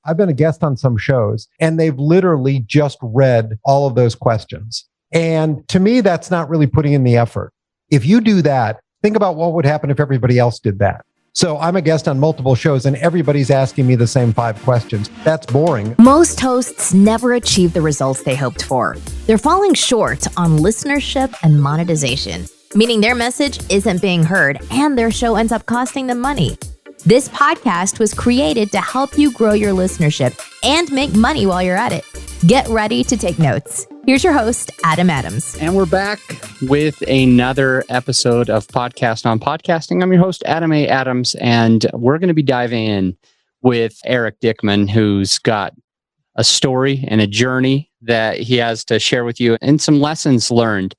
I've been a guest on some shows, and they've literally just read all of those questions. And to me, that's not really putting in the effort. If you do that, think about what would happen if everybody else did that. So I'm a guest on multiple shows and everybody's asking me the same 5 questions. That's boring. Most hosts never achieve the results they hoped for. They're falling short on listenership and monetization, meaning their message isn't being heard and their show ends up costing them money. This podcast was created to help you grow your listenership and make money while you're at it. Get ready to take notes. Here's your host, Adam Adams. And we're back with another episode of Podcast on Podcasting. I'm your host, Adam A. Adams, and we're going to be diving in with Erick Dickmann, who's got a story and a journey that he has to share with you and some lessons learned.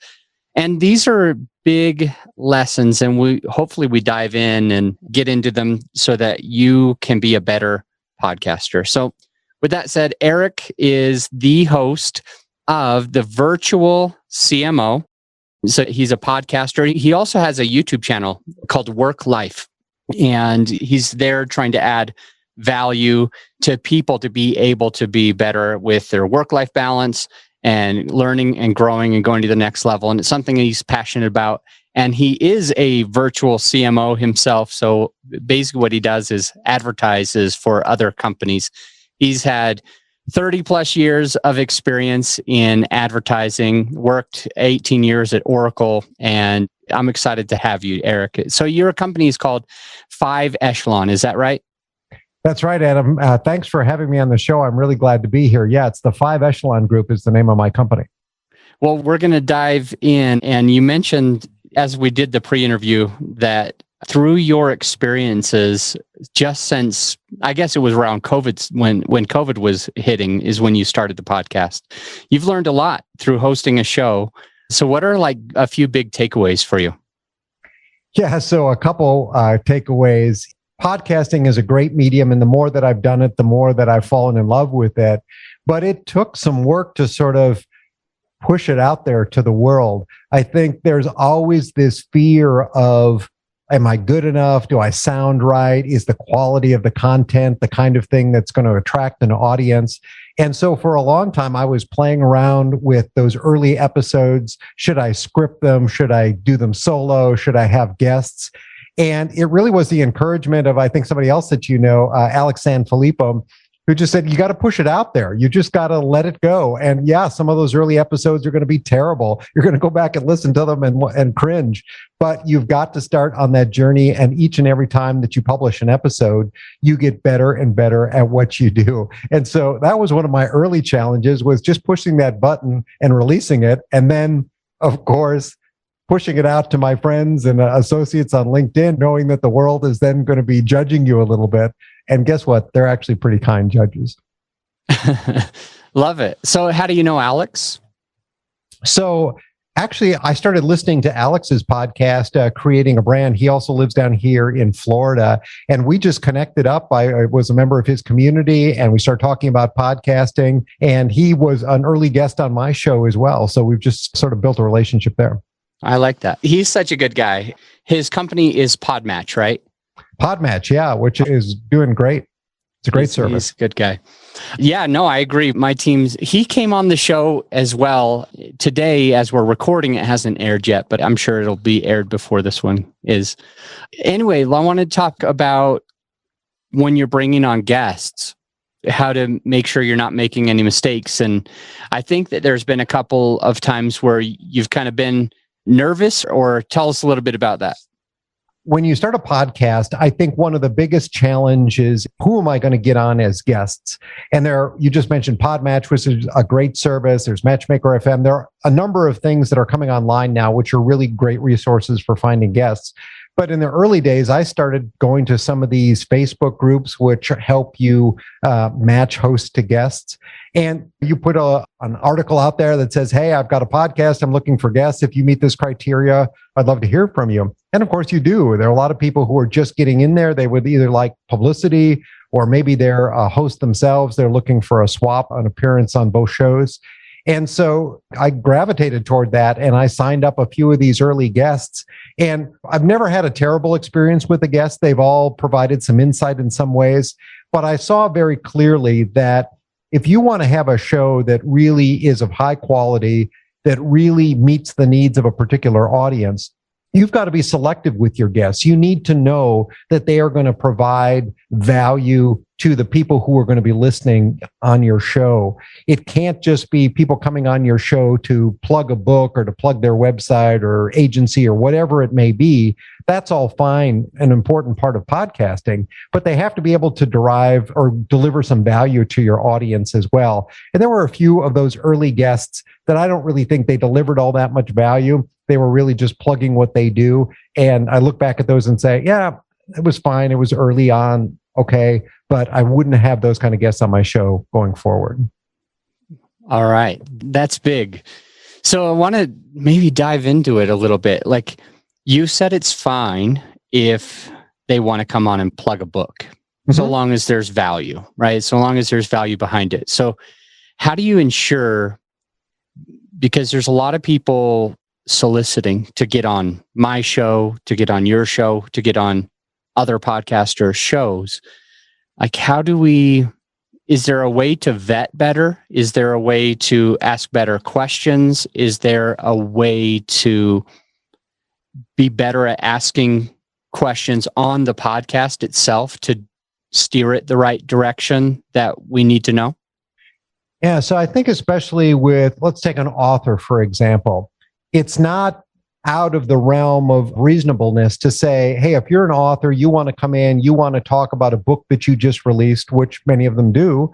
And these are big lessons, and hopefully we dive in and get into them so that you can be a better podcaster. So with that said, Erick is the host of the Virtual CMO. So he's a podcaster. He also has a YouTube channel called Work Life, and he's there trying to add value to people to be able to be better with their work-life balance and learning and growing and going to the next level. And it's something he's passionate about. And he is a virtual CMO himself. So basically what he does is advertises for other companies. He's had 30 plus years of experience in advertising, worked 18 years at Oracle, and I'm excited to have you, Erick. So your company is called Five Echelon, is that right? That's right, Adam. Thanks for having me on the show. I'm really glad to be here. Yeah, it's the Five Echelon Group is the name of my company. Well, we're going to dive in, and you mentioned as we did the pre-interview that through your experiences, just since, I guess it was around COVID, when COVID was hitting, is when you started the podcast. You've learned a lot through hosting a show. So what are like a few big takeaways for you? Yeah, so a couple takeaways. Podcasting is a great medium, and the more that I've done it, the more that I've fallen in love with it. But it took some work to sort of push it out there to the world. I think there's always this fear of, am I good enough? Do I sound right? Is the quality of the content the kind of thing that's going to attract an audience? And so for a long time, I was playing around with those early episodes. Should I script them? Should I do them solo? Should I have guests? And it really was the encouragement of, I think, somebody else that you know, Alex Sanfilippo, who just said, you got to push it out there. You just got to let it go. And yeah, some of those early episodes are going to be terrible. You're going to go back and listen to them and cringe. But you've got to start on that journey. And each and every time that you publish an episode, you get better and better at what you do. And so that was one of my early challenges, was just pushing that button and releasing it. And then, of course, pushing it out to my friends and associates on LinkedIn, knowing that the world is then going to be judging you a little bit. And guess what? They're actually pretty kind judges. Love it. So how do you know Alex? So actually, I started listening to Alex's podcast, Creating a Brand. He also lives down here in Florida. And we just connected up. I was a member of his community, and we started talking about podcasting. And he was an early guest on my show as well. So we've just sort of built a relationship there. I like that. He's such a good guy. His company is Podmatch, right? Podmatch, yeah, which is doing great. It's a great service. He's a good guy. Yeah, no, I agree. He came on the show as well. Today, as we're recording, it hasn't aired yet, but I'm sure it'll be aired before this one is. Anyway, I want to talk about when you're bringing on guests, how to make sure you're not making any mistakes. And I think that there's been a couple of times where you've kind of been nervous, or tell us a little bit about that. When you start a podcast, I think one of the biggest challenges, who am I going to get on as guests? And you just mentioned Podmatch, which is a great service. There's Matchmaker FM. There are a number of things that are coming online now, which are really great resources for finding guests. But in the early days, I started going to some of these Facebook groups, which help you match hosts to guests. And you put an article out there that says, hey, I've got a podcast. I'm looking for guests. If you meet this criteria, I'd love to hear from you. And of course you do. There are a lot of people who are just getting in there. They would either like publicity, or maybe they're a host themselves. They're looking for a swap, an appearance on both shows. And so I gravitated toward that, and I signed up a few of these early guests. And I've never had a terrible experience with the guests. They've all provided some insight in some ways. But I saw very clearly that if you want to have a show that really is of high quality, that really meets the needs of a particular audience, you've got to be selective with your guests. You need to know that they are going to provide value to the people who are going to be listening on your show. It can't just be people coming on your show to plug a book or to plug their website or agency or whatever it may be. That's all fine, an important part of podcasting, but they have to be able to derive or deliver some value to your audience as well. And there were a few of those early guests that I don't really think they delivered all that much value. They were really just plugging what they do. And I look back at those and say, yeah, it was fine. It was early on. Okay. But I wouldn't have those kind of guests on my show going forward. All right. That's big. So I want to maybe dive into it a little bit. Like you said, it's fine if they want to come on and plug a book, so long as there's value, right? So long as there's value behind it. So how do you ensure, because there's a lot of people soliciting to get on my show, to get on your show, to get on other podcaster shows. Like, is there a way to vet better? Is there a way to ask better questions? Is there a way to be better at asking questions on the podcast itself to steer it the right direction that we need to know? Yeah, so I think especially with, let's take an author, for example. It's not out of the realm of reasonableness to say, hey, if you're an author, you want to come in, you want to talk about a book that you just released, which many of them do,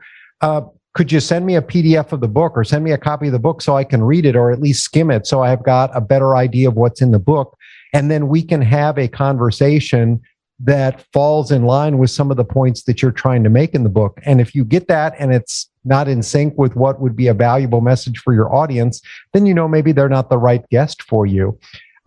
could you send me a PDF of the book or send me a copy of the book so I can read it or at least skim it so I've got a better idea of what's in the book? And then we can have a conversation that falls in line with some of the points that you're trying to make in the book. And if you get that and it's not in sync with what would be a valuable message for your audience, then you know maybe they're not the right guest for you.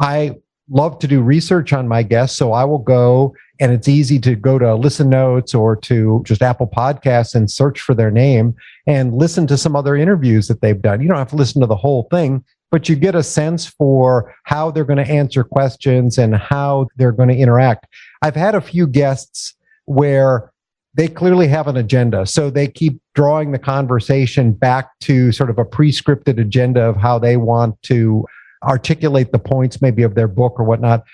I love to do research on my guests, so I will go, and it's easy to go to Listen Notes or to just Apple Podcasts and search for their name and listen to some other interviews that they've done. You don't have to listen to the whole thing, but you get a sense for how they're going to answer questions and how they're going to interact. I've had a few guests where they clearly have an agenda. So they keep drawing the conversation back to sort of a pre-scripted agenda of how they want to articulate the points maybe of their book or whatnot.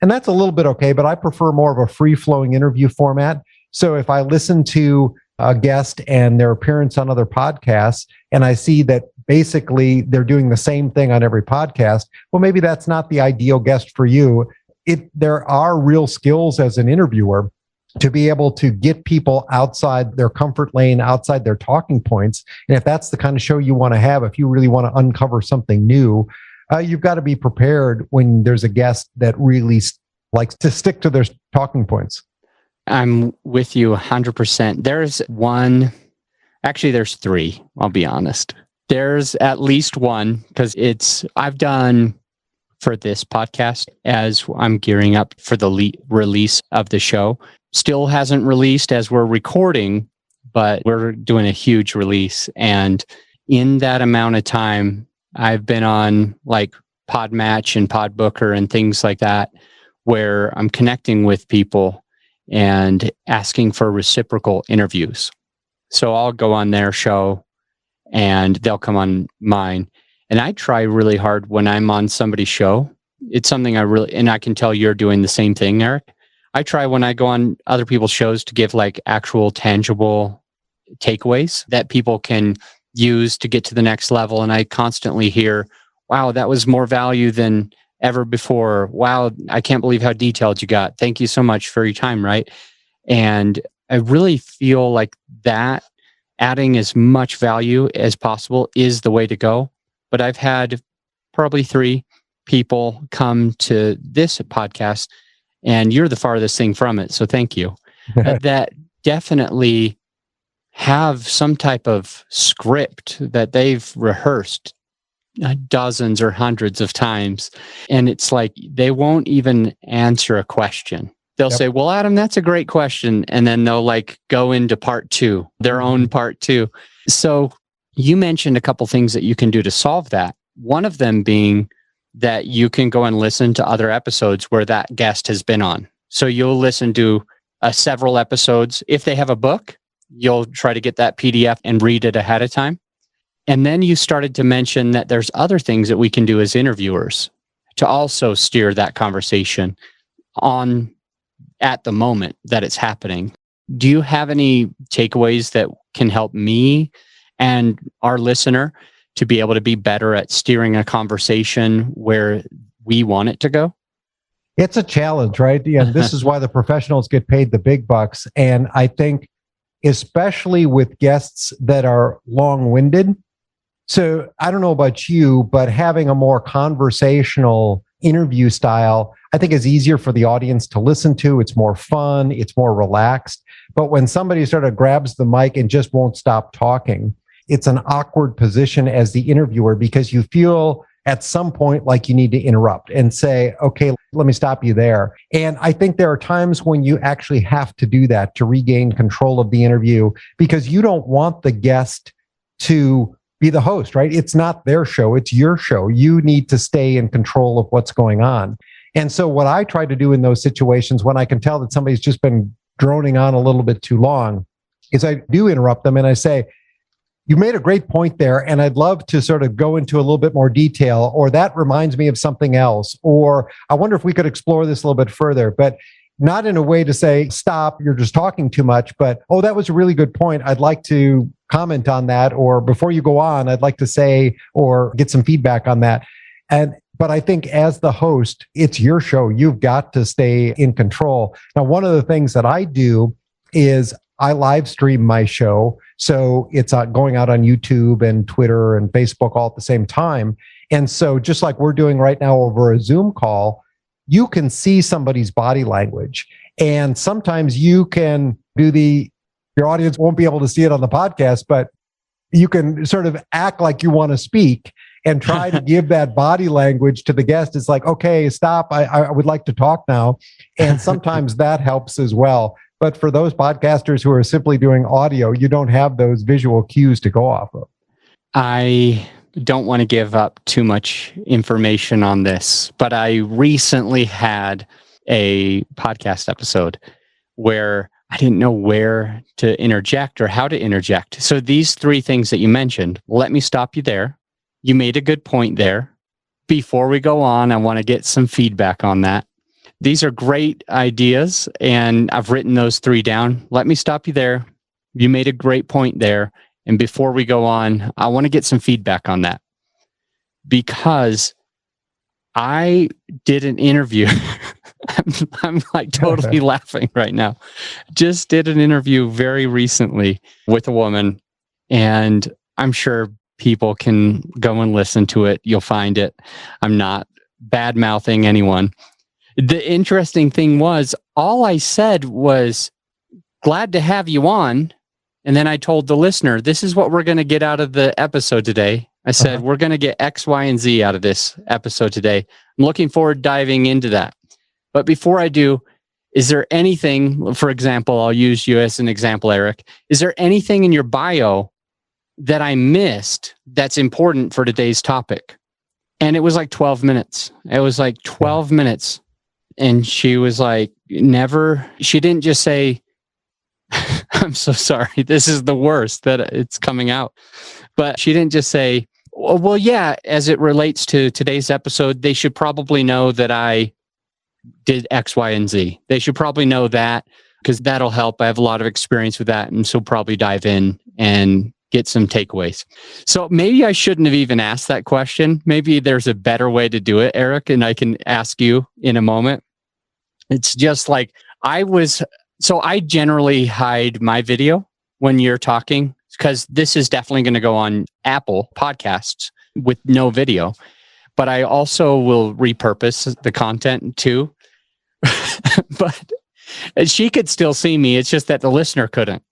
And that's a little bit okay, but I prefer more of a free-flowing interview format. So if I listen to a guest and their appearance on other podcasts, and I see that basically they're doing the same thing on every podcast, well, maybe that's not the ideal guest for you. There are real skills as an interviewer to be able to get people outside their comfort lane, outside their talking points. And if that's the kind of show you want to have, if you really want to uncover something new, you've got to be prepared when there's a guest that really likes to stick to their talking points. I'm with you 100%. There's three, I'll be honest. There's at least one, because I've done for this podcast as I'm gearing up for the release of the show. Still hasn't released as we're recording, but we're doing a huge release. And in that amount of time, I've been on like Podmatch and Podbooker and things like that, where I'm connecting with people and asking for reciprocal interviews. So I'll go on their show and they'll come on mine. And I try really hard when I'm on somebody's show. It's something and I can tell you're doing the same thing, Eric. I try when I go on other people's shows to give like actual tangible takeaways that people can use to get to the next level. And I constantly hear, wow, that was more value than ever before. Wow, I can't believe how detailed you got. Thank you so much for your time, right? And I really feel like that adding as much value as possible is the way to go. But I've had probably 3 people come to this podcast, and you're the farthest thing from it. So thank you. That definitely have some type of script that they've rehearsed dozens or hundreds of times. And it's like, they won't even answer a question. They'll say, well, Adam, that's a great question. And then they'll like go into part 2, their own part 2. So you mentioned a couple things that you can do to solve that. One of them being that you can go and listen to other episodes where that guest has been on. So you'll listen to several episodes. If they have a book, you'll try to get that PDF and read it ahead of time. And then you started to mention that there's other things that we can do as interviewers to also steer that conversation on at the moment that it's happening. Do you have any takeaways that can help me and our listener to be able to be better at steering a conversation where we want it to go? It's a challenge, right? And this is why the professionals get paid the big bucks. And I think, especially with guests that are long-winded. So I don't know about you, but having a more conversational interview style, I think is easier for the audience to listen to. It's more fun. It's more relaxed. But when somebody sort of grabs the mic and just won't stop talking, it's an awkward position as the interviewer because you feel at some point like you need to interrupt and say, okay, let me stop you there. And I think there are times when you actually have to do that to regain control of the interview because you don't want the guest to be the host, right? It's not their show, it's your show. You need to stay in control of what's going on. And so what I try to do in those situations when I can tell that somebody's just been droning on a little bit too long is I do interrupt them and I say, you made a great point there, and I'd love to sort of go into a little bit more detail, or that reminds me of something else, or I wonder if we could explore this a little bit further, but not in a way to say, stop, you're just talking too much, but, oh, that was a really good point. I'd like to comment on that, or before you go on, I'd like to say, or get some feedback on that. But I think as the host, it's your show. You've got to stay in control. Now, one of the things that I do is I live stream my show. So it's going out on YouTube and Twitter and Facebook all at the same time. And so just like we're doing right now over a Zoom call, you can see somebody's body language. And sometimes you can do your audience won't be able to see it on the podcast, but you can sort of act like you want to speak and try to give that body language to the guest. It's like, okay, stop. I would like to talk now. And sometimes that helps as well. But for those podcasters who are simply doing audio, you don't have those visual cues to go off of. I don't want to give up too much information on this, but I recently had a podcast episode where I didn't know where to interject or how to interject. So these three things that you mentioned, let me stop you there. You made a good point there. Before we go on, I want to get some feedback on that. These are great ideas, and I've written those three down. Let me stop you there. You made a great point there. And before we go on, I want to get some feedback on that because I did an interview. I'm like totally laughing right now. Just did an interview very recently with a woman, and I'm sure people can go and listen to it. You'll find it. I'm not bad-mouthing anyone. The interesting thing was, all I said was, glad to have you on. And then I told the listener, this is what we're going to get out of the episode today. I said, we're going to get X, Y, and Z out of this episode today. I'm looking forward to diving into that. But before I do, is there anything, for example, I'll use you as an example, Eric. Is there anything in your bio that I missed that's important for today's topic? And it was like 12 minutes. It was like 12 minutes. And she was like, never, she didn't just say, I'm so sorry, this is the worst that it's coming out. But she didn't just say, well, yeah, as it relates to today's episode, they should probably know that I did X, Y, and Z. They should probably know that because that'll help. I have a lot of experience with that. And so probably dive in and get some takeaways. So maybe I shouldn't have even asked that question. Maybe there's a better way to do it, Eric, and I can ask you in a moment. It's just like so I generally hide my video when you're talking because this is definitely going to go on Apple Podcasts with no video. But I also will repurpose the content too. But she could still see me. It's just that the listener couldn't.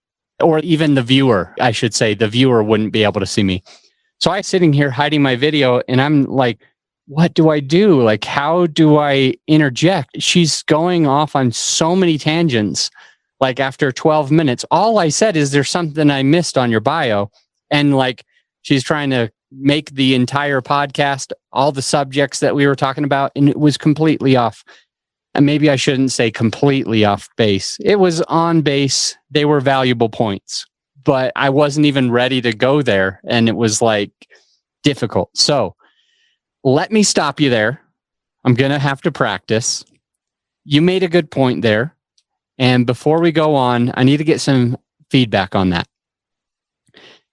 Or even the viewer, I should say, the viewer wouldn't be able to see me. So I'm sitting here hiding my video and I'm like, what do I do? Like, how do I interject? She's going off on so many tangents. Like after 12 minutes, all I said is there's something I missed on your bio. And like, she's trying to make the entire podcast, all the subjects that we were talking about, and it was completely off. And maybe I shouldn't say completely off base. It was on base. They were valuable points. but I wasn't even ready to go there. And it was like difficult. So let me stop you there. I'm going to have to practice. You made a good point there. And before we go on, I need to get some feedback on that.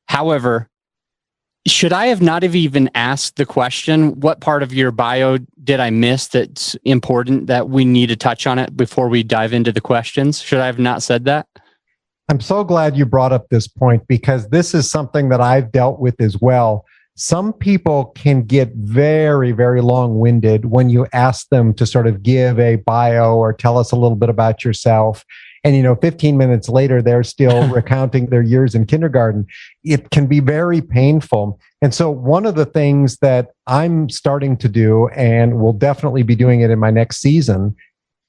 However, should I have not have even asked the question, what part of your bio did I miss that's important that we need to touch on it before we dive into the questions? Should I have not said that? I'm so glad you brought up this point because this is something that I've dealt with as well. Some people can get very, very long-winded when you ask them to sort of give a bio or tell us a little bit about yourself. And, 15 minutes later, they're still recounting their years in kindergarten. It can be very painful. And so one of the things that I'm starting to do, and will definitely be doing it in my next season,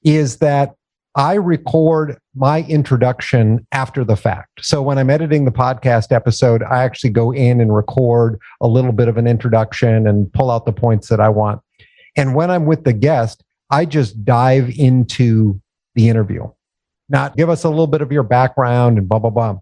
is that I record my introduction after the fact. So when I'm editing the podcast episode, I actually go in and record a little bit of an introduction and pull out the points that I want. And when I'm with the guest, I just dive into the interview. Not give us a little bit of your background and blah, blah, blah.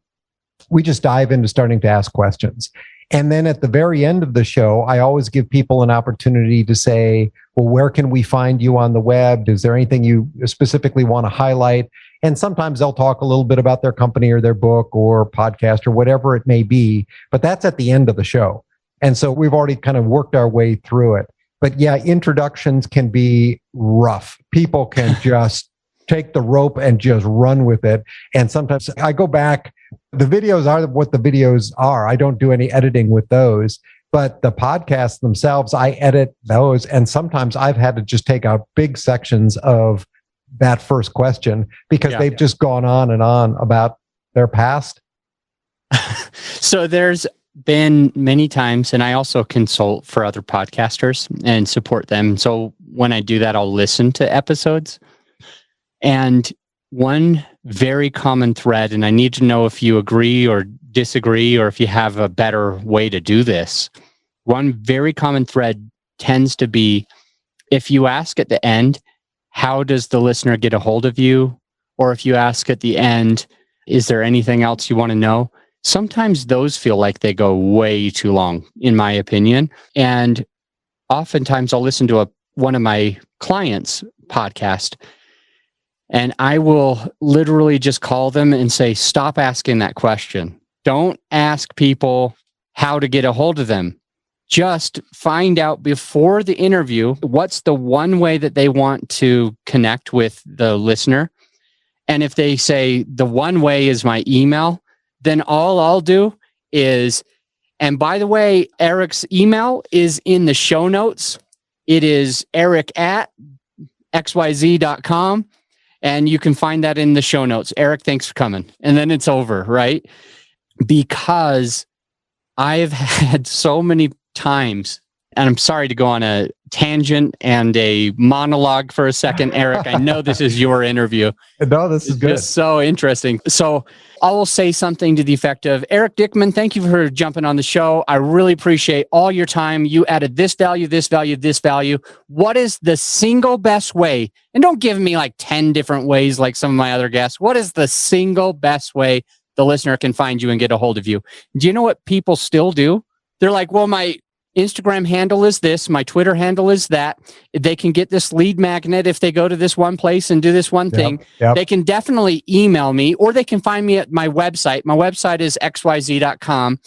We just dive into starting to ask questions. And then at the very end of the show, I always give people an opportunity to say, well, where can we find you on the web? Is there anything you specifically want to highlight? And sometimes they'll talk a little bit about their company or their book or podcast or whatever it may be. But that's at the end of the show. And so we've already kind of worked our way through it. But yeah, introductions can be rough. People can just take the rope and just run with it. And sometimes I go back. The videos are what the videos are. I don't do any editing with those. But the podcasts themselves, I edit those. And sometimes I've had to just take out big sections of that first question because they've just gone on and on about their past. So there's been many times, and I also consult for other podcasters and support them. So when I do that, I'll listen to episodes. And one very common thread, and I need to know if you agree or disagree, or if you have a better way to do this. One very common thread tends to be, if you ask at the end, how does the listener get a hold of you? Or if you ask at the end, is there anything else you want to know? Sometimes those feel like they go way too long, in my opinion. And oftentimes I'll listen to one of my clients' podcast, and I will literally just call them and say, stop asking that question. Don't ask people how to get a hold of them. Just find out before the interview, what's the one way that they want to connect with the listener. And if they say the one way is my email, then all I'll do is, and by the way, Erick's email is in the show notes. It is erick@xyz.com. And you can find that in the show notes. Erick, thanks for coming. And then it's over, right? Because I've had so many times, and I'm sorry to go on a tangent and a monologue for a second, Erick. I know this is your interview. No, this is good. It's so interesting. So I will say something to the effect of, Erick Dickmann, thank you for jumping on the show. I really appreciate all your time. You added this value, this value, this value. What is the single best way? And don't give me like 10 different ways like some of my other guests. What is the single best way the listener can find you and get a hold of you? Do you know what people still do? They're like, well, my Instagram handle is this, my Twitter handle is that. They can get this lead magnet if they go to this one place and do this one thing. Yep. They can definitely email me, or they can find me at my website. My website is xyz.com.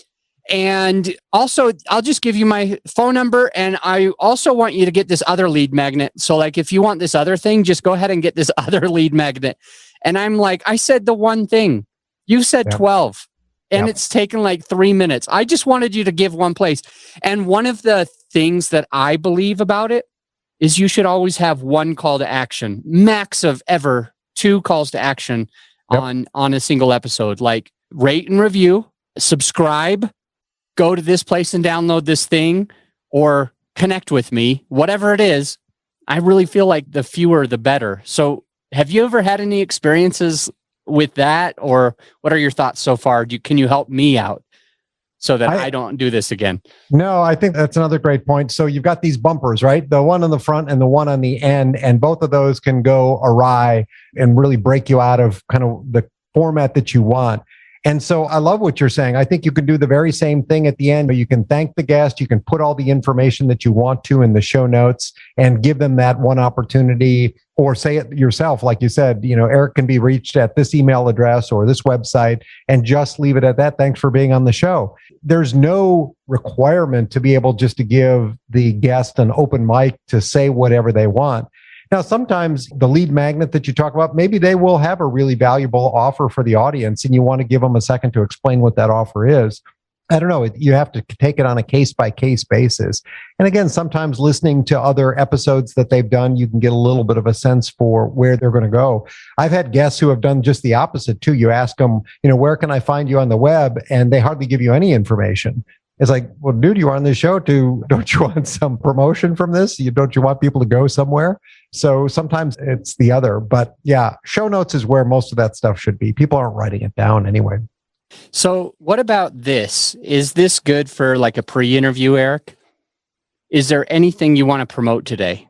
And also, I'll just give you my phone number. And I also want you to get this other lead magnet. So like, if you want this other thing, just go ahead and get this other lead magnet. And I'm like, I said the one thing. You said 12. And it's taken like 3 minutes. I just wanted you to give one place. And one of the things that I believe about it is you should always have one call to action, max of ever 2 calls to action on a single episode. Like rate and review, subscribe, go to this place and download this thing, or connect with me, whatever it is. I really feel like the fewer, the better. So have you ever had any experiences with that, or what are your thoughts so far? Can you help me out so that I don't do this again? No, I think that's another great point. So you've got these bumpers, right? The one on the front and the one on the end, and both of those can go awry and really break you out of kind of the format that you want. And so I love what you're saying. I think you can do the very same thing at the end, but you can thank the guest. You can put all the information that you want to in the show notes and give them that one opportunity, or say it yourself. Like you said, Erick can be reached at this email address or this website, and just leave it at that. Thanks for being on the show. There's no requirement to be able just to give the guest an open mic to say whatever they want. Now, sometimes the lead magnet that you talk about, maybe they will have a really valuable offer for the audience, and you want to give them a second to explain what that offer is. I don't know. You have to take it on a case-by-case basis. And again, sometimes listening to other episodes that they've done, you can get a little bit of a sense for where they're going to go. I've had guests who have done just the opposite too. You ask them, where can I find you on the web? And they hardly give you any information. It's like, well, dude, you are on this show too. Don't you want some promotion from this? Don't you want people to go somewhere? So sometimes it's the other. But yeah, show notes is where most of that stuff should be. People aren't writing it down anyway. So what about this? Is this good for like a pre-interview, Erick? Is there anything you want to promote today?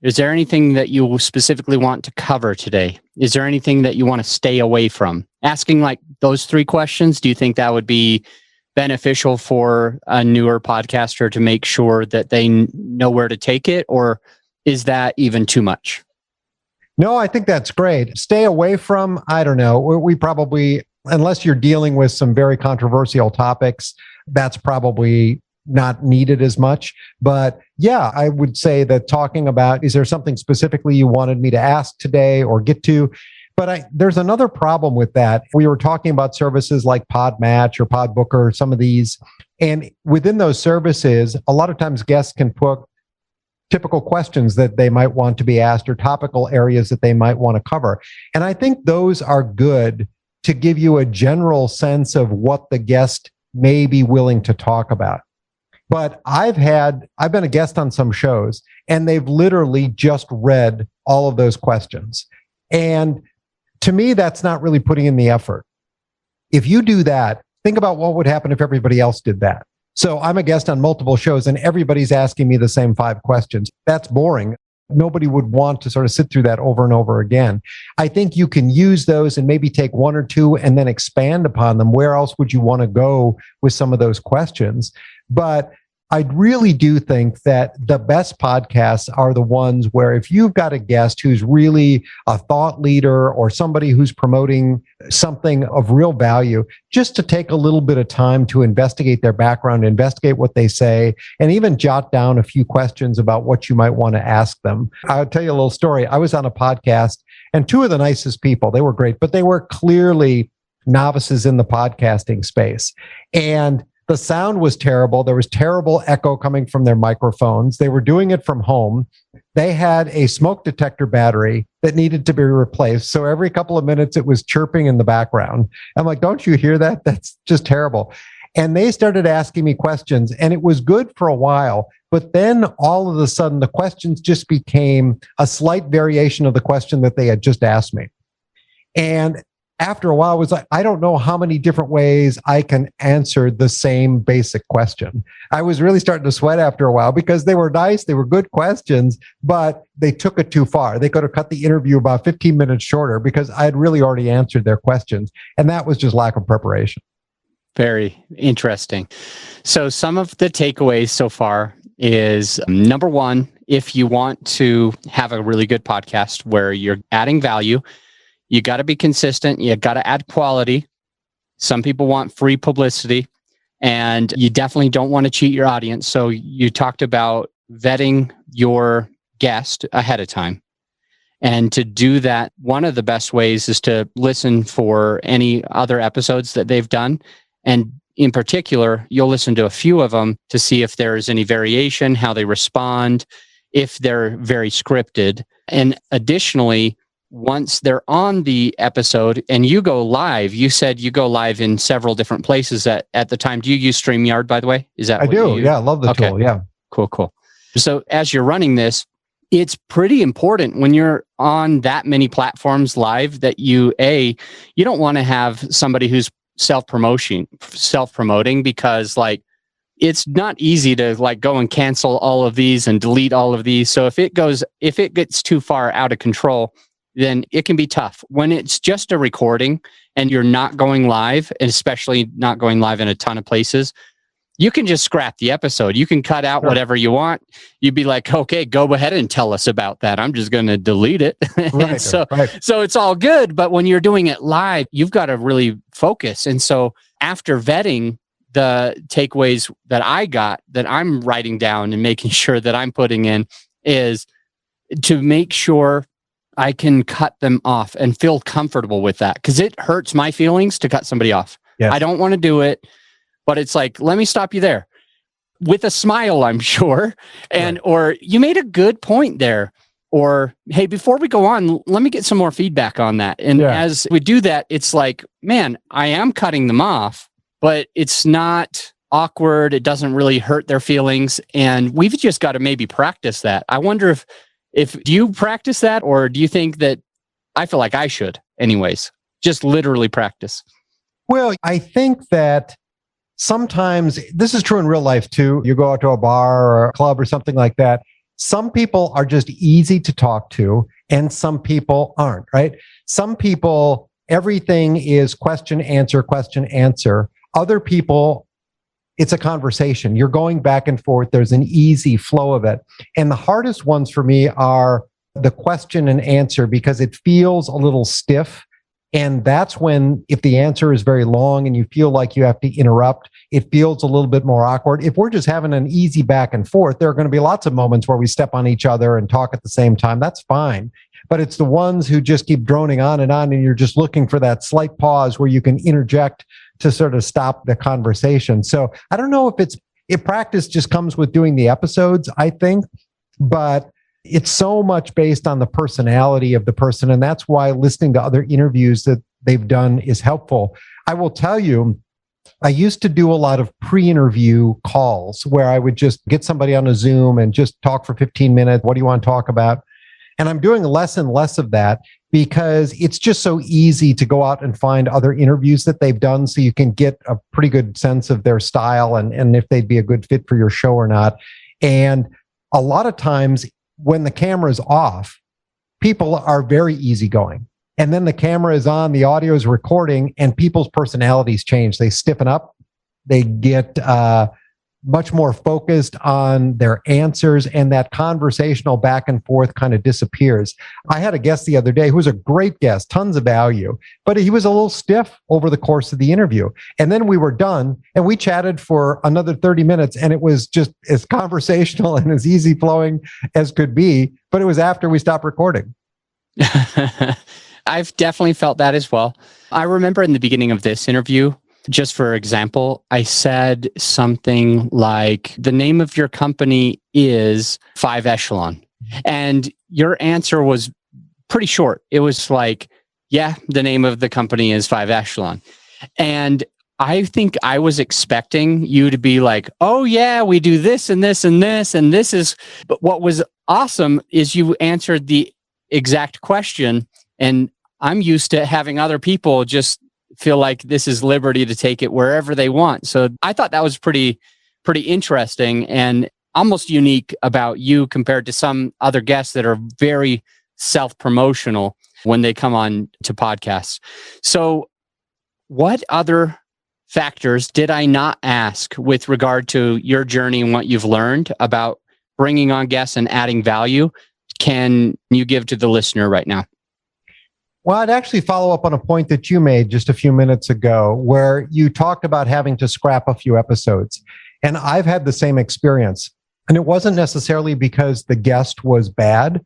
Is there anything that you specifically want to cover today? Is there anything that you want to stay away from? Asking like those 3 questions, do you think that would be beneficial for a newer podcaster to make sure that they know where to take it? Or is that even too much? No, I think that's great. Stay away from, I don't know, we probably, unless you're dealing with some very controversial topics, that's probably not needed as much. But yeah, I would say that talking about, is there something specifically you wanted me to ask today or get to? But there's another problem with that. We were talking about services like Podmatch or Podbooker, some of these. And within those services, a lot of times guests can put typical questions that they might want to be asked or topical areas that they might want to cover. And I think those are good to give you a general sense of what the guest may be willing to talk about. But I've been a guest on some shows, and they've literally just read all of those questions. And to me, that's not really putting in the effort. If you do that, think about what would happen if everybody else did that. So I'm a guest on multiple shows and everybody's asking me the same 5 questions. That's boring. Nobody would want to sort of sit through that over and over again. I think you can use those and maybe take 1 or 2 and then expand upon them. Where else would you want to go with some of those questions? But I really do think that the best podcasts are the ones where if you've got a guest who's really a thought leader or somebody who's promoting something of real value, just to take a little bit of time to investigate their background, investigate what they say, and even jot down a few questions about what you might want to ask them. I'll tell you a little story. I was on a podcast, and 2 of the nicest people, they were great, but they were clearly novices in the podcasting space. And the sound was terrible. There was terrible echo coming from their microphones. They were doing it from home. They had a smoke detector battery that needed to be replaced. So every couple of minutes, it was chirping in the background. I'm like, don't you hear that? That's just terrible. And they started asking me questions, and it was good for a while. But then all of a sudden, the questions just became a slight variation of the question that they had just asked me. And after a while, it was like, I don't know how many different ways I can answer the same basic question. I was really starting to sweat after a while because they were nice, they were good questions, but they took it too far. They could have cut the interview about 15 minutes shorter because I had really already answered their questions. And that was just lack of preparation. Very interesting. So some of the takeaways so far is number 1, if you want to have a really good podcast where you're adding value, you got to be consistent. You got to add quality. Some people want free publicity, and you definitely don't want to cheat your audience. So you talked about vetting your guest ahead of time. And to do that, one of the best ways is to listen for any other episodes that they've done. And in particular, you'll listen to a few of them to see if there's any variation, how they respond, if they're very scripted. And additionally, once they're on the episode and you go live, you said you go live in several different places at the time. Do you use Streamyard, by the way? Is that I do. Yeah, I love the tool. Yeah. Cool. So as you're running this, it's pretty important when you're on that many platforms live that you don't want to have somebody who's self-promoting because like it's not easy to like go and cancel all of these and delete all of these. So if it gets too far out of control, then it can be tough. When it's just a recording and you're not going live, and especially not going live in a ton of places, you can just scrap the episode. You can cut out whatever you want. You'd be like, okay, go ahead and tell us about that. I'm just going to delete it. Right, so it's all good. But when you're doing it live, you've got to really focus. And so after vetting the takeaways that I got, that I'm writing down and making sure that I'm putting in, is to make sure I can cut them off and feel comfortable with that. Because it hurts my feelings to cut somebody off. Yes. I don't want to do it. But it's like, let me stop you there with a smile, I'm sure. And, or you made a good point there. Or, hey, before we go on, let me get some more feedback on that. And as we do that, it's like, man, I am cutting them off, but it's not awkward. It doesn't really hurt their feelings. And we've just got to maybe practice that. I wonder if do you practice that, or do you think that I feel like I should anyways, just literally practice? Well, I think that sometimes, this is true in real life too. You go out to a bar or a club or something like that. Some people are just easy to talk to and some people aren't, right? Some people, everything is question, answer, question, answer. Other people, it's a conversation. You're going back and forth. There's an easy flow of it. And the hardest ones for me are the question and answer, because it feels a little stiff. And that's when, if the answer is very long and you feel like you have to interrupt, it feels a little bit more awkward. If we're just having an easy back and forth, there are going to be lots of moments where we step on each other and talk at the same time. That's fine. But it's the ones who just keep droning on, and you're just looking for that slight pause where you can interject to sort of stop the conversation. So I don't know if practice just comes with doing the episodes, I think, but it's so much based on the personality of the person. And that's why listening to other interviews that they've done is helpful. I will tell you, I used to do a lot of pre-interview calls where I would just get somebody on a Zoom and just talk for 15 minutes. What do you want to talk about? And I'm doing less and less of that because it's just so easy to go out and find other interviews that they've done, so you can get a pretty good sense of their style and if they'd be a good fit for your show or not. And a lot of times, when the camera's off, people are very easygoing. And then the camera is on, the audio is recording, and people's personalities change. They stiffen up. They get much more focused on their answers, and that conversational back and forth kind of disappears. I had a guest the other day who was a great guest, tons of value, but he was a little stiff over the course of the interview. And then we were done and we chatted for another 30 minutes, and it was just as conversational and as easy flowing as could be, but it was after we stopped recording. I've definitely felt that as well. I remember in the beginning of this interview, just for example, I said something like, the name of your company is Five Echelon. And your answer was pretty short. It was like, yeah, the name of the company is Five Echelon. And I think I was expecting you to be like, oh yeah, we do this and this and this and this is, but what was awesome is you answered the exact question. And I'm used to having other people just feel like this is liberty to take it wherever they want. So I thought that was pretty interesting and almost unique about you compared to some other guests that are very self-promotional when they come on to podcasts. So what other factors did I not ask with regard to your journey and what you've learned about bringing on guests and adding value can you give to the listener right now? Well, I'd actually follow up on a point that you made just a few minutes ago, where you talked about having to scrap a few episodes. And I've had the same experience. And it wasn't necessarily because the guest was bad,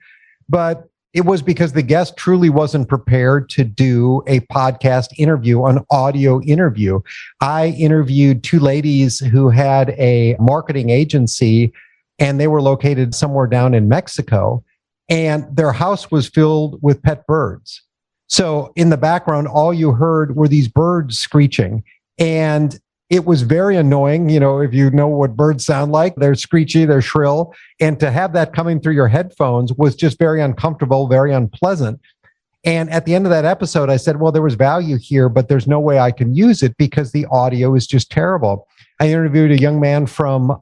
but it was because the guest truly wasn't prepared to do a podcast interview, an audio interview. I interviewed two ladies who had a marketing agency, and they were located somewhere down in Mexico, and their house was filled with pet birds. So in the background, all you heard were these birds screeching, and it was very annoying. You know, if you know what birds sound like, they're screechy, they're shrill. And to have that coming through your headphones was just very uncomfortable, very unpleasant. And at the end of that episode, I said, well, there was value here, but there's no way I can use it because the audio is just terrible. I interviewed a young man from,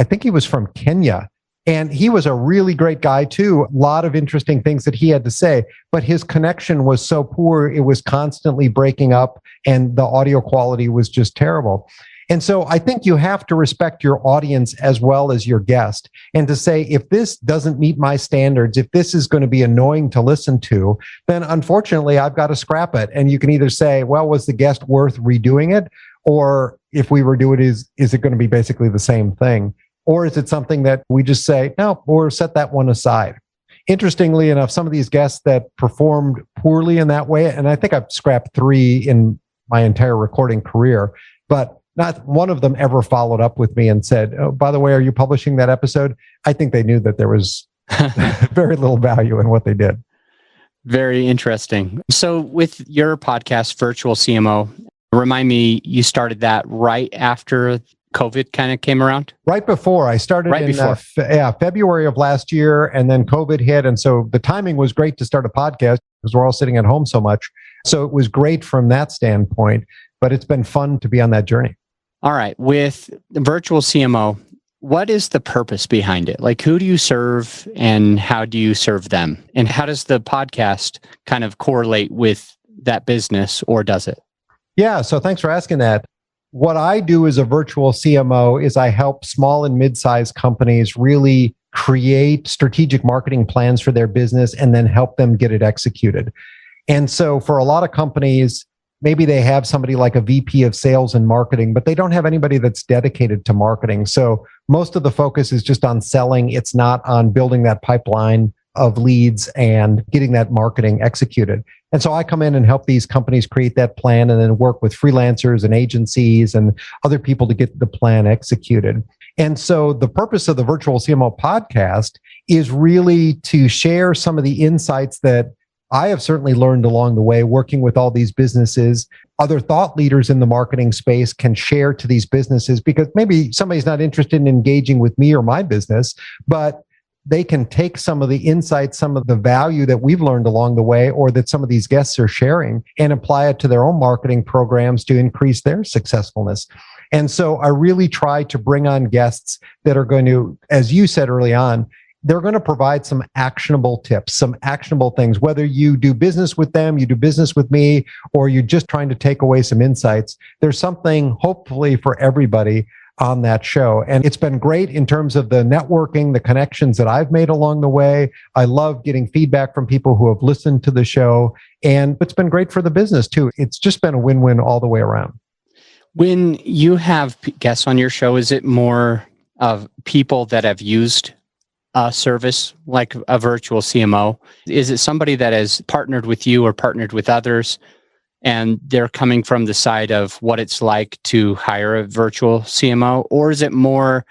I think he was from Kenya. And he was a really great guy too. A lot of interesting things that he had to say, but his connection was so poor, it was constantly breaking up and the audio quality was just terrible. And so I think you have to respect your audience as well as your guest, and to say, if this doesn't meet my standards, if this is going to be annoying to listen to, then unfortunately I've got to scrap it. And you can either say, well, was the guest worth redoing it? Or if we redo it, is it going to be basically the same thing? Or is it something that we just say, no, or set that one aside? Interestingly enough, some of these guests that performed poorly in that way, and I think I've scrapped 3 in my entire recording career, but not one of them ever followed up with me and said, oh, by the way, are you publishing that episode? I think they knew that there was very little value in what they did. Very interesting. So with your podcast, Virtual CMO, remind me, you started that right after COVID kind of came around? Right before. I started in February of last year, and then COVID hit. And so the timing was great to start a podcast because we're all sitting at home so much. So it was great from that standpoint, but it's been fun to be on that journey. All right. With Virtual CMO, what is the purpose behind it? Like, who do you serve and how do you serve them? And how does the podcast kind of correlate with that business, or does it? Yeah. So thanks for asking that. What I do as a virtual CMO is I help small and mid-sized companies really create strategic marketing plans for their business and then help them get it executed. And so for a lot of companies, maybe they have somebody like a VP of sales and marketing, but they don't have anybody that's dedicated to marketing. So most of the focus is just on selling. It's not on building that pipeline of leads and getting that marketing executed. And so I come in and help these companies create that plan and then work with freelancers and agencies and other people to get the plan executed. And so the purpose of the Virtual CMO podcast is really to share some of the insights that I have certainly learned along the way working with all these businesses. Other thought leaders in the marketing space can share to these businesses, because maybe somebody's not interested in engaging with me or my business, but they can take some of the insights, some of the value that we've learned along the way, or that some of these guests are sharing, and apply it to their own marketing programs to increase their successfulness. And so I really try to bring on guests that are going to, as you said early on, they're going to provide some actionable tips, some actionable things, whether you do business with them, you do business with me, or you're just trying to take away some insights. There's something hopefully for everybody on that show. And it's been great in terms of the networking, the connections that I've made along the way. I love getting feedback from people who have listened to the show, and it's been great for the business too. It's just been a win-win all the way around. When you have guests on your show, is it more of people that have used a service like a virtual CMO? Is it somebody that has partnered with you or partnered with others, and they're coming from the side of what it's like to hire a virtual CMO? Or is it more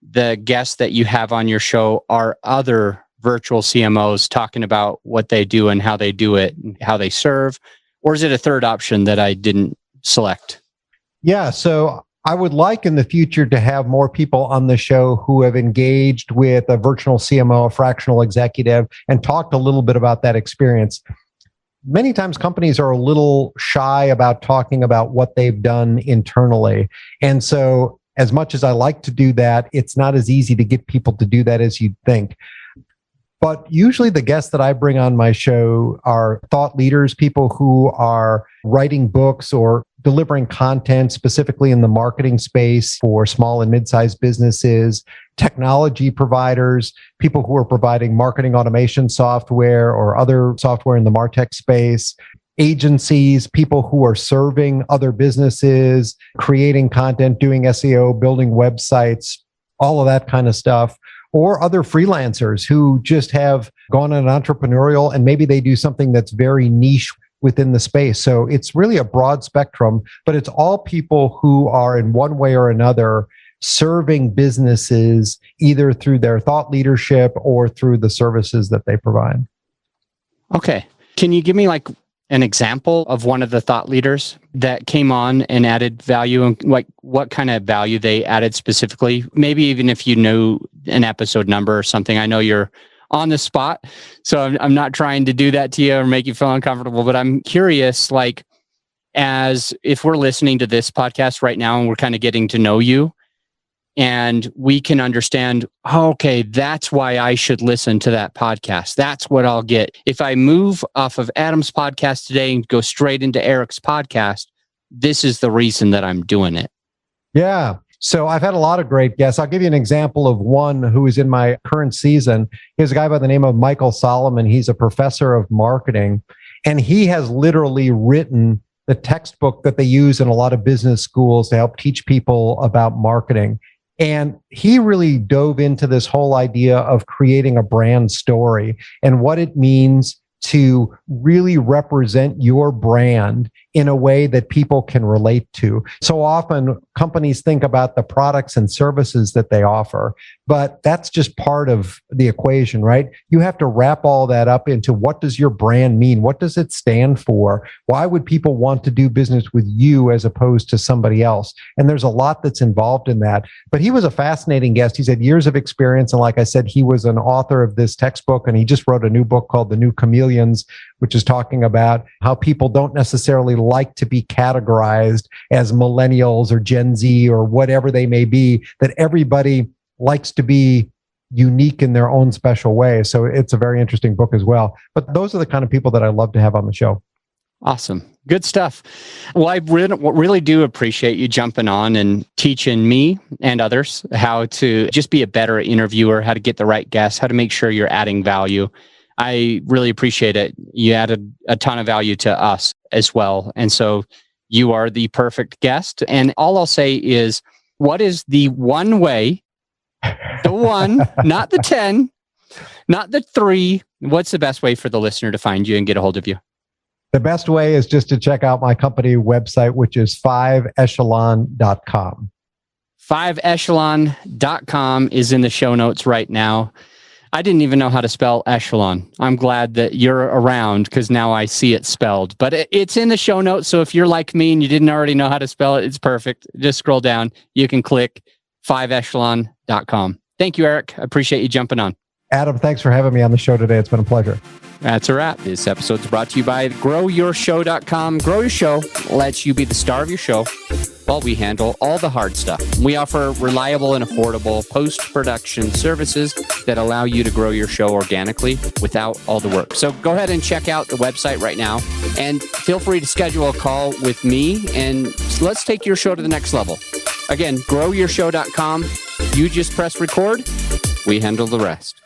the guests that you have on your show are other virtual CMOs talking about what they do and how they do it and how they serve? Or is it a third option that I didn't select? Yeah, so I would like in the future to have more people on the show who have engaged with a virtual CMO, a fractional executive, and talked a little bit about that experience. Many times companies are a little shy about talking about what they've done internally. And so as much as I like to do that, it's not as easy to get people to do that as you'd think. But usually the guests that I bring on my show are thought leaders, people who are writing books or delivering content specifically in the marketing space for small and mid-sized businesses, technology providers, people who are providing marketing automation software or other software in the MarTech space, agencies, people who are serving other businesses, creating content, doing SEO, building websites, all of that kind of stuff. Or other freelancers who just have gone on entrepreneurial, and maybe they do something that's very niche within the space. So it's really a broad spectrum, but it's all people who are in one way or another serving businesses either through their thought leadership or through the services that they provide. Okay. Can you give me like an example of one of the thought leaders that came on and added value, and like what kind of value they added specifically? Maybe even if you knew an episode number or something. I know you're on the spot, so I'm not trying to do that to you or make you feel uncomfortable, but I'm curious, like, as if we're listening to this podcast right now and we're kind of getting to know you, and we can understand, okay, that's why I should listen to that podcast. That's what I'll get. If I move off of Adam's podcast today and go straight into Erick's podcast, this is the reason that I'm doing it. Yeah. So I've had a lot of great guests. I'll give you an example of one who is in my current season. Here's a guy by the name of Michael Solomon. He's a professor of marketing, and he has literally written the textbook that they use in a lot of business schools to help teach people about marketing. And he really dove into this whole idea of creating a brand story and what it means to really represent your brand in a way that people can relate to. So often companies think about the products and services that they offer, but that's just part of the equation, right? You have to wrap all that up into what does your brand mean? What does it stand for? Why would people want to do business with you as opposed to somebody else? And there's a lot that's involved in that. But he was a fascinating guest. He's had years of experience. And like I said, he was an author of this textbook, and he just wrote a new book called The New Chameleons, which is talking about how people don't necessarily like to be categorized as millennials or Gen Z or whatever they may be, that everybody likes to be unique in their own special way. So it's a very interesting book as well. But those are the kind of people that I love to have on the show. Awesome. Good stuff. Well, I really do appreciate you jumping on and teaching me and others how to just be a better interviewer, how to get the right guests, how to make sure you're adding value. I really appreciate it. You added a ton of value to us as well. And so you are the perfect guest. And all I'll say is, what is the one way, the one, not the 10, not the 3, what's the best way for the listener to find you and get a hold of you? The best way is just to check out my company website, which is 5echelon.com. 5echelon.com is in the show notes right now. I didn't even know how to spell echelon. I'm glad that you're around because now I see it spelled. But it's in the show notes. So if you're like me and you didn't already know how to spell it, it's perfect. Just scroll down. You can click 5echelon.com. Thank you, Erick. I appreciate you jumping on. Adam, thanks for having me on the show today. It's been a pleasure. That's a wrap. This episode is brought to you by GrowYourShow.com. Grow Your Show lets you be the star of your show while we handle all the hard stuff. We offer reliable and affordable post-production services that allow you to grow your show organically without all the work. So go ahead and check out the website right now and feel free to schedule a call with me and let's take your show to the next level. Again, GrowYourShow.com. You just press record. We handle the rest.